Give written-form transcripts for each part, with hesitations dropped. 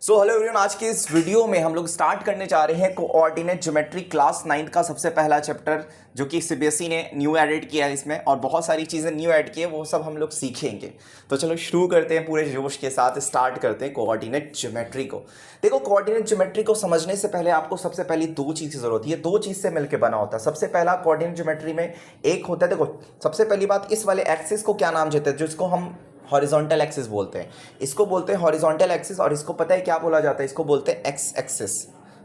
So hello everyone, आज के इस वीडियो में हम लोग स्टार्ट करने जा रहे हैं कोऑर्डिनेट ज्योमेट्री क्लास 9 का सबसे पहला चैप्टर, जो कि सीबीएसई ने न्यू एडिट किया है इसमें, और बहुत सारी चीज़ें न्यू ऐड की है, वो सब हम लोग सीखेंगे। तो चलो शुरू करते हैं, पूरे जोश के साथ स्टार्ट करते हैं कोऑर्डिनेट ज्योमेट्री को। देखो, कोऑर्डिनेट ज्योमेट्री को समझने से पहले आपको सबसे पहली दो चीज़ की जरूरत है, दो चीज़ से मिलकर बना होता है। सबसे पहला कोऑर्डिनेट ज्योमेट्री में एक होता है, देखो सबसे पहली बात, इस वाले एक्सिस को क्या नाम देते हैं, जिसको हम हॉरिजॉन्टल एक्सिस बोलते हैं, इसको बोलते हैं हॉरिजॉन्टल एक्सिस। और इसको पता है क्या बोला जाता है, इसको बोलते हैं एक्स एक्सिस,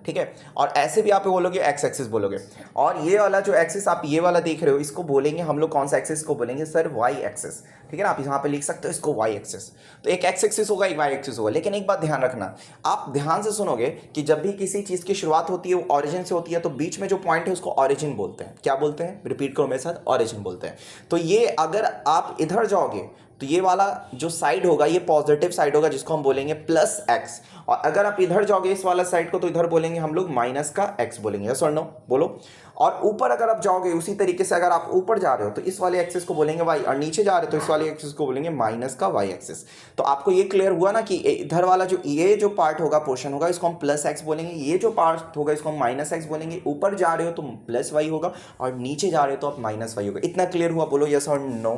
ठीक है। और ऐसे भी आप बोलोगे एक्स एक्सिस बोलोगे। और ये वाला जो एक्सिस आप ये वाला देख रहे हो, इसको बोलेंगे हम लोग, कौन सा एक्सिस को बोलेंगे सर, वाई एक्सिस, ठीक है ना। आप यहाँ पे लिख सकते हो इसको वाई एक्सिस। तो एक एक्स एक्सिस होगा, एक वाई एक्सिस होगा। लेकिन एक बात ध्यान रखना, आप ध्यान से सुनोगे कि जब भी किसी चीज़ की शुरुआत होती है वो ऑरिजिन से होती है, तो बीच में जो पॉइंट है उसको ऑरिजिन बोलते हैं। क्या बोलते हैं, रिपीट करो मेरे साथ, ऑरिजिन बोलते हैं। तो ये अगर आप इधर जाओगे तो ये वाला जो साइड होगा ये पॉजिटिव साइड होगा, जिसको हम बोलेंगे प्लस एक्स। और अगर आप इधर जाओगे इस वाला साइड को, तो इधर बोलेंगे हम लोग माइनस का एक्स बोलेंगे। यस और नो बोलो। और ऊपर अगर आप जाओगे उसी तरीके से, अगर आप ऊपर जा रहे हो तो इस वाले एक्सिस को बोलेंगे वाई, और नीचे जा रहे हो तो इस वाले एक्सिस को बोलेंगे माइनस का वाई एक्सिस। तो आपको ये क्लियर हुआ ना कि इधर वाला जो ये जो पार्ट होगा, पोर्शन होगा, इसको हम प्लस एक्स बोलेंगे, ये जो पार्ट होगा इसको हम माइनस एक्स बोलेंगे। ऊपर जा रहे हो तो प्लस वाई होगा, और नीचे जा रहे हो तो आप माइनस वाई होगा। इतना क्लियर हुआ, बोलो यस और नो।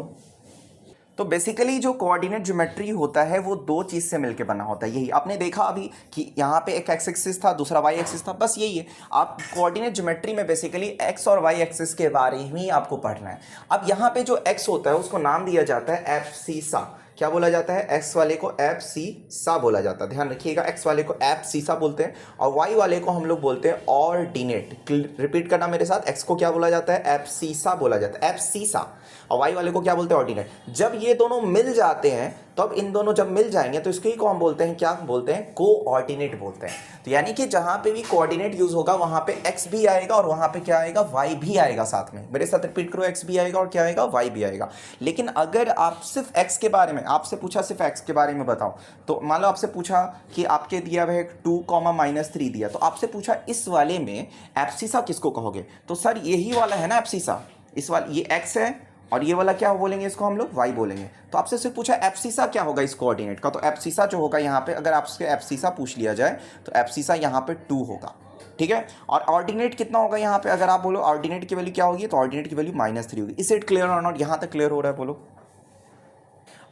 तो बेसिकली जो कोऑर्डिनेट ज्योमेट्री होता है वो दो चीज़ से मिलकर बना होता है। यही आपने देखा अभी कि यहाँ पे एक एक्स एक्सिस था, दूसरा वाई एक्सिस था, बस यही है। आप कोऑर्डिनेट ज्योमेट्री में बेसिकली एक्स और वाई एक्सिस के बारे में ही आपको पढ़ना है। अब यहाँ पे जो एक्स होता है उसको नाम दिया जाता है एफ सी सा। क्या बोला जाता है, एक्स वाले को एफ सी सा बोला जाता है, ध्यान रखिएगा। एक्स वाले को एफ सी सा बोलते हैं, और वाई वाले को हम लोग बोलते हैं ऑर्डिनेट। रिपीट करना मेरे साथ, एक्स को क्या बोला जाता है, एफ सी सा बोला जाता है, एफ सी सा। और वाई वाले को क्या बोलते हैं, ऑर्डिनेट। जब ये दोनों मिल जाते हैं, तो अब इन दोनों जब मिल जाएंगे तो इसको ही को हम बोलते हैं, क्या बोलते हैं, कोऑर्डिनेट बोलते हैं। तो यानी कि जहां पे भी कोऑर्डिनेट यूज होगा वहां पे एक्स भी आएगा, और वहां पे क्या आएगा, वाई भी आएगा साथ में। मेरे साथ रिपीट करो, एक्स भी आएगा और क्या आएगा, वाई भी आएगा। लेकिन अगर आप सिर्फ एक्स के बारे में, आपसे पूछा सिर्फ एक्स के बारे में बताओ, तो मान लो आपसे पूछा कि आपके दिया हुआ है 2, -3 दिया, तो आपसे पूछा इस वाले में एब्सिसा किसको कहोगे, तो सर यही वाला है ना एब्सिसा। इस वाले ये एक्स है, और ये वाला क्या बोलेंगे, इसको हम लोग वाई बोलेंगे। तो आपसे सिर्फ पूछा एब्सिसा क्या होगा इस कोऑर्डिनेट का, तो एब्सिसा जो होगा यहाँ पे, अगर आपसे एब्सिसा पूछ लिया जाए तो एब्सिसा यहाँ पे 2 होगा, ठीक है। और ऑर्डिनेट कितना होगा यहाँ पे, अगर आप बोलो ऑर्डिनेट की वैल्यू क्या होगी, तो ऑर्डिनेट की वैल्यू -3 होगी। इज इट क्लियर और नॉट, यहाँ तक क्लियर हो रहा है, बोलो।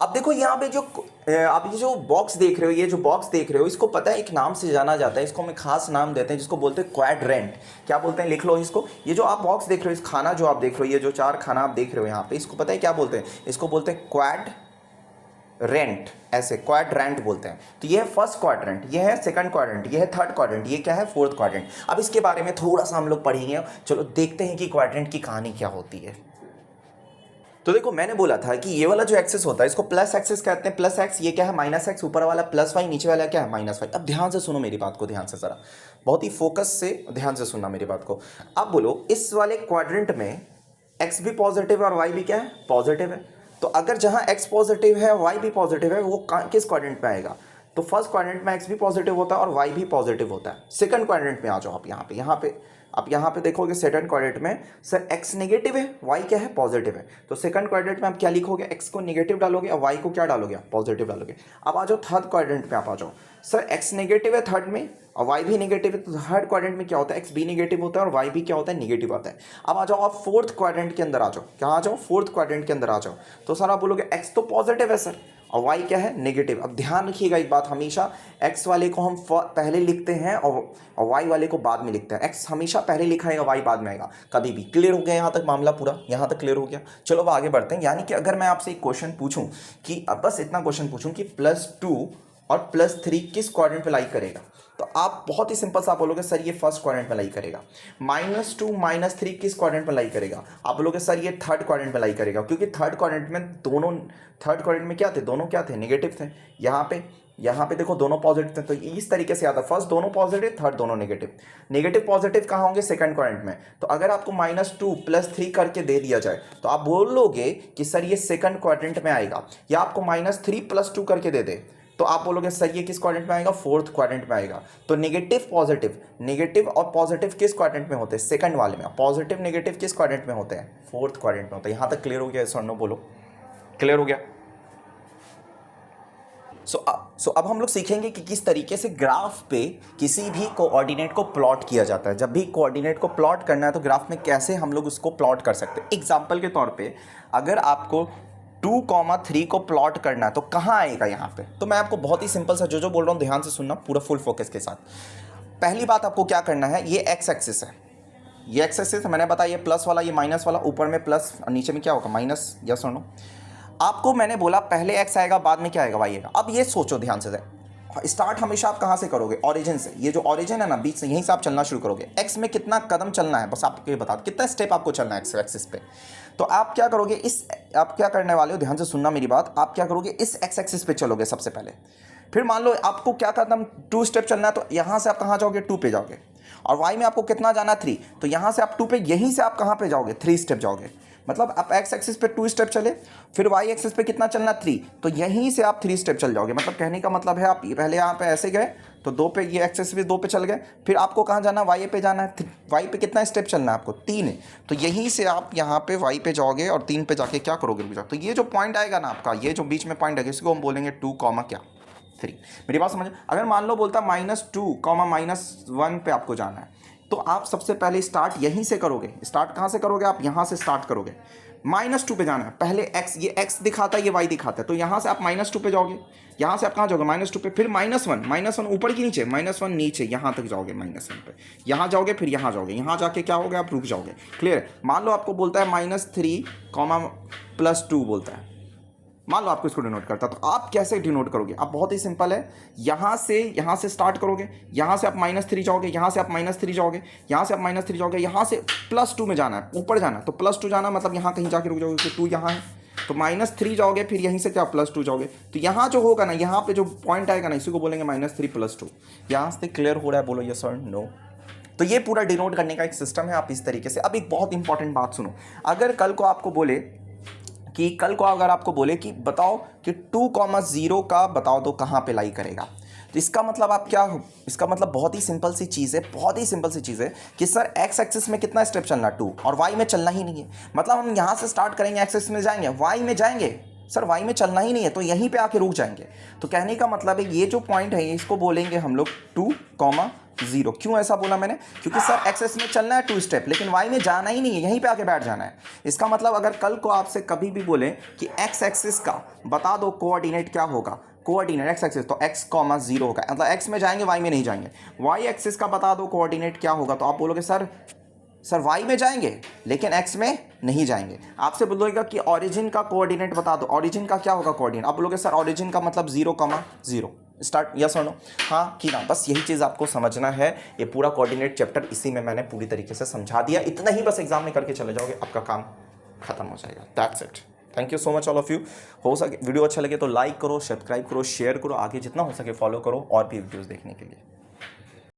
अब देखो यहाँ पे जो आप ये जो बॉक्स देख रहे हो, ये जो बॉक्स देख रहे हो, इसको पता है एक नाम से जाना जाता है, इसको हम खास नाम देते हैं जिसको बोलते हैं क्वाड्रेंट। क्या बोलते हैं, लिख लो इसको। ये जो आप बॉक्स देख रहे हो, इस खाना जो आप देख रहे हो, ये जो 4 खाना आप देख रहे हो यहाँ पे, इसको पता है क्या बोलते हैं, इसको बोलते हैं क्वाड रेंट, ऐसे क्वाड्रेंट बोलते हैं। तो ये है फर्स्ट क्वाड्रेंट, ये है सेकंड क्वाड्रेंट, ये है थर्ड क्वाड्रेंट, ये क्या है, फोर्थ क्वाड्रेंट। अब इसके बारे में थोड़ा सा हम लोग पढ़ेंगे। चलो देखते हैं कि क्वाड्रेंट की कहानी क्या होती है। तो देखो, मैंने बोला था कि ये वाला जो एक्सिस होता है इसको प्लस एक्सिस कहते हैं, प्लस एक्स। ये क्या है, माइनस एक्स। ऊपर वाला प्लस वाई, नीचे वाला क्या है, माइनस वाई। अब ध्यान से सुनो मेरी बात को, ध्यान से जरा, बहुत ही फोकस से ध्यान से सुनना मेरी बात को। अब बोलो, इस वाले क्वाड्रेंट में एक्स भी पॉजिटिव है और वाई भी क्या है, पॉजिटिव है। तो अगर जहां एक्स पॉजिटिव है, वाई भी पॉजिटिव है, वो किस क्वाड्रेंट में आएगा, तो फर्स्ट क्वाड्रेंट में एक्स भी पॉजिटिव होता है और वाई भी पॉजिटिव होता है। सेकंड क्वाड्रेंट में आ जाओ आप, यहाँ पे देखोगे सेकंड क्वाड्रेंट में, सर एक्स नेगेटिव है, वाई क्या है, पॉजिटिव है। तो सेकंड क्वाड्रेंट में आप क्या लिखोगे, एक्स को नेगेटिव डालोगे और वाई को क्या डालोगे, पॉजिटिव डालोगे। अब आ जाओ थर्ड क्वाड्रेंट में, आप आ जाओ, सर एक्स नेगेटिव है थर्ड में और वाई भी नेगेटिव है, तो थर्ड क्वाड्रेंट में क्या होता है, एक्स भी नेगेटिव होता है और वाई भी क्या होता है, नेगेटिव आता है। अब आ जाओ आप फोर्थ क्वाड्रेंट के अंदर आ जाओ, क्या आ जाओ, फोर्थ क्वाड्रेंट के अंदर आ जाओ। तो सर आप बोलोगे एक्स तो पॉजिटिव है सर, और वाई क्या है, नेगेटिव। अब ध्यान रखिएगा एक बात, हमेशा एक्स वाले को हम पहले लिखते हैं और वाई वाले को बाद में लिखते हैं। एक्स हमेशा पहले लिखा है, वाई बाद में आएगा, कभी भी। क्लियर हो गया यहाँ तक मामला पूरा, यहाँ तक क्लियर हो गया। चलो अब आगे बढ़ते हैं। यानी कि अगर मैं आपसे एक क्वेश्चन पूछूं कि अब बस इतना क्वेश्चन पूछूं कि +2 और +3 किस क्वाड्रेंट पे लाई करेगा, तो आप बहुत ही सिंपल सा बोलोगे सर ये फर्स्ट क्वाड्रेंट में लाई करेगा। -2 -3 किस क्वाड्रेंट में लाई करेगा, आप बोलोगे सर ये थर्ड क्वाड्रेंट में लाई करेगा, क्योंकि थर्ड क्वाड्रेंट में दोनों, थर्ड क्वाड्रेंट में क्या थे, दोनों क्या थे, नेगेटिव थे। यहाँ पे देखो दोनों पॉजिटिव थे, तो इस तरीके से आता, फर्स्ट दोनों पॉजिटिव, थर्ड दोनों नेगेटिव। नेगेटिव पॉजिटिव कहाँ होंगे, सेकंड क्वाड्रेंट में। तो अगर आपको -2 +3 करके दे दिया जाए, तो आप बोलोगे कि सर ये सेकंड क्वाड्रेंट में आएगा, या आपको -3 +2 करके दे दे, तो आप बोलोगे सर ये किस क्वाड्रेंट में आएगा, फोर्थ क्वाड्रेंट में आएगा। तो नेगेटिव और पॉजिटिव किस क्वाड्रेंट में होते हैं, सेकंड वाले में। पॉजिटिव नेगेटिव किस क्वाड्रेंट में होते हैं, फोर्थ क्वाड्रेंट में होते हैं। यहां तक क्लियर हो गया, सर नो बोलो, क्लियर हो गया। सो अब हम लोग सीखेंगे कि किस तरीके से ग्राफ पे किसी भी कोऑर्डिनेट को प्लॉट किया जाता है। जब भी कोऑर्डिनेट को प्लॉट करना है तो ग्राफ में कैसे हम लोग उसको प्लॉट कर सकते हैं। एग्जाम्पल के तौर पे अगर आपको 2,3 को प्लॉट करना है तो कहाँ आएगा यहाँ पे। तो मैं आपको बहुत ही सिंपल सा जो बोल रहा हूँ ध्यान से सुनना पूरा फुल फोकस के साथ। पहली बात आपको क्या करना है, ये एक्स एक्सिस है, ये एक्स एक्सिस मैंने बताया, ये प्लस वाला, ये माइनस वाला, ऊपर में प्लस और नीचे में क्या होगा माइनस। यस और नो। आपको मैंने बोला पहले एक्स आएगा बाद में क्या आएगा वाई आएगा। अब ये सोचो ध्यान से, स्टार्ट हमेशा आप कहाँ से करोगे, ओरिजिन से। ये जो ओरिजिन है ना बीच से, यहीं से आप चलना शुरू करोगे। एक्स में कितना कदम चलना है बस आपको ये बता दो, कितना स्टेप आपको चलना है एक्स एक्सिस पे। तो आप क्या करोगे, आप क्या करने वाले हो, ध्यान से सुनना मेरी बात। आप क्या करोगे, इस एक्स एक्सिस पे चलोगे सबसे पहले। फिर मान लो आपको क्या कदम 2 स्टेप चलना है, तो यहाँ से आप कहाँ जाओगे, 2 पे जाओगे। और वाई में आपको कितना जाना है, 3, तो यहाँ से आप 2 पे, यहीं से आप कहाँ पे जाओगे, 3 स्टेप जाओगे। मतलब आप एक्स एक्सिस पे 2 स्टेप चले, फिर वाई एक्सिस पे कितना चलना, 3, तो यहीं से आप 3 स्टेप चल जाओगे। मतलब कहने का मतलब है आप पहले यहाँ पे ऐसे गए तो 2 पे, ये एक्सिस पे 2 पे चल गए, फिर आपको कहाँ जाना, वाई पे जाना है। वाई पे कितना स्टेप चलना है आपको, 3, तो यहीं से आप यहाँ पे वाई पे जाओगे और 3 पे जाके क्या करोगे, रुक जाओ। तो ये जो पॉइंट आएगा ना आपका, ये जो बीच में पॉइंट है, इसको हम बोलेंगे 2, क्या 3। मेरी बात समझ। अगर मान लो बोलता -2, -1 पे आपको जाना है, तो आप सबसे पहले स्टार्ट यहीं से करोगे। स्टार्ट कहाँ से करोगे, आप यहाँ से स्टार्ट करोगे। -2 पे जाना है, पहले x, ये x दिखाता है, ये y दिखाता है, तो यहाँ से आप -2 पे जाओगे। यहाँ से आप कहाँ जाओगे, -2 पे, फिर -1 ऊपर की नीचे, -1 नीचे, यहाँ तक जाओगे -1 पे, यहाँ जाओगे, फिर यहाँ जाओगे, यहाँ जाके क्या होगा, आप रुक जाओगे। क्लियर है। मान लो आपको बोलता है -3, +2 बोलता है, मान लो आपको इसको डिनोट करता, तो आप कैसे डिनोट करोगे। आप बहुत ही सिंपल है, यहाँ से स्टार्ट करोगे, यहाँ से आप -3 जाओगे, यहाँ से आप -3 जाओगे, यहाँ से आप -3 जाओगे, यहाँ से +2 में जाना है, ऊपर जाना है, तो +2 जाना मतलब यहाँ कहीं जाके रुक जाओगे, क्योंकि 2 यहाँ है, तो -3 जाओगे, फिर यहीं से क्या +2 जाओगे। तो यहाँ जो होगा ना, यहाँ पे जो पॉइंट आएगा ना, इसी को बोलेंगे -3 +2। यहाँ से क्लियर हो रहा है, बोलो यस और नो। तो ये पूरा डिनोट करने का एक सिस्टम है, आप इस तरीके से। अब एक बहुत इंपॉर्टेंट बात सुनो, अगर कल को आपको बोले कि बताओ कि 2,0 का बताओ तो कहाँ पे लाई करेगा, तो इसका मतलब इसका मतलब बहुत ही सिंपल सी चीज़ है, कि सर एक्स एक्सिस में कितना स्टेप चलना, 2, और वाई में चलना ही नहीं है। मतलब हम यहाँ से स्टार्ट करेंगे, एक्स एक्सिस में जाएंगे, वाई में जाएंगे, सर वाई में चलना ही नहीं है, तो यहीं पे आके रुक जाएंगे। तो कहने का मतलब है ये जो पॉइंट है इसको बोलेंगे हम लोग 2,0। क्यों ऐसा बोला मैंने, क्योंकि सर एक्सेस में चलना है 2 स्टेप, लेकिन वाई में जाना ही नहीं है, यहीं पे आके बैठ जाना है। इसका मतलब अगर कल को आपसे कभी भी बोले कि एक्स एक्सिस का बता दो कोऑर्डिनेट क्या होगा, कोऑर्डिनेट एक्स एक्सिस, तो x, 0 होगा, मतलब x में जाएंगे वाई में नहीं जाएंगे। वाई एक्सिस का बता दो कोऑर्डिनेट क्या होगा, तो आप बोलोगे सर वाई में जाएंगे लेकिन x में नहीं जाएंगे। आपसे बोलोगे कि ओरिजिन का कोऑर्डिनेट बता दो, ओरिजिन का क्या होगा कोऑर्डिनेट, आप बोलोगे सर ओरिजिन का मतलब 0,0। स्टार्ट, यस और नो, हाँ कि ना। बस यही चीज़ आपको समझना है। ये पूरा कोऑर्डिनेट चैप्टर इसी में मैंने पूरी तरीके से समझा दिया। इतना ही बस एग्जाम में करके चले जाओगे, आपका काम खत्म हो जाएगा। That's it. Thank you so much all of you. हो सके वीडियो अच्छा लगे तो लाइक करो, सब्सक्राइब करो, शेयर करो, आगे जितना हो सके फॉलो करो और भी वीडियोज़ देखने के लिए।